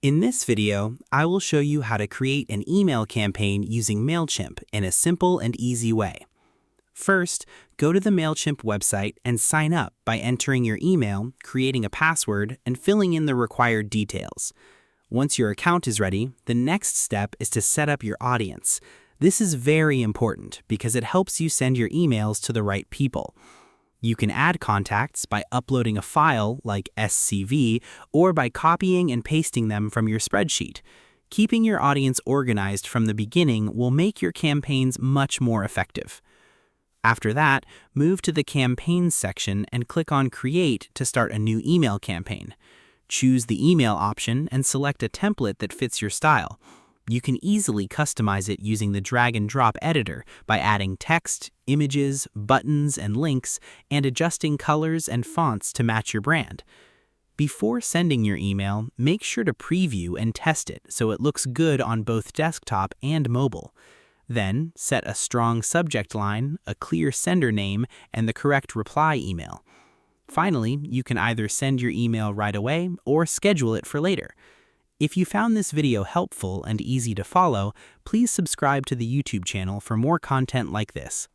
In this video, I will show you how to create an email campaign using Mailchimp in a simple and easy way. First, go to the Mailchimp website and sign up by entering your email, creating a password, and filling in the required details. Once your account is ready, the next step is to set up your audience. This is very important because it helps you send your emails to the right people. You can add contacts by uploading a file like SCV or by copying and pasting them from your spreadsheet. Keeping your audience organized from the beginning will make your campaigns much more effective. After that, move to the Campaigns section and click on Create to start a new email campaign. Choose the email option and select a template that fits your style. You can easily customize it using the drag and drop editor by adding text, images, buttons, and links, and adjusting colors and fonts to match your brand. Before sending your email, make sure to preview and test it so it looks good on both desktop and mobile. Then, set a strong subject line, a clear sender name, and the correct reply email. Finally, you can either send your email right away or schedule it for later. If you found this video helpful and easy to follow, please subscribe to the YouTube channel for more content like this.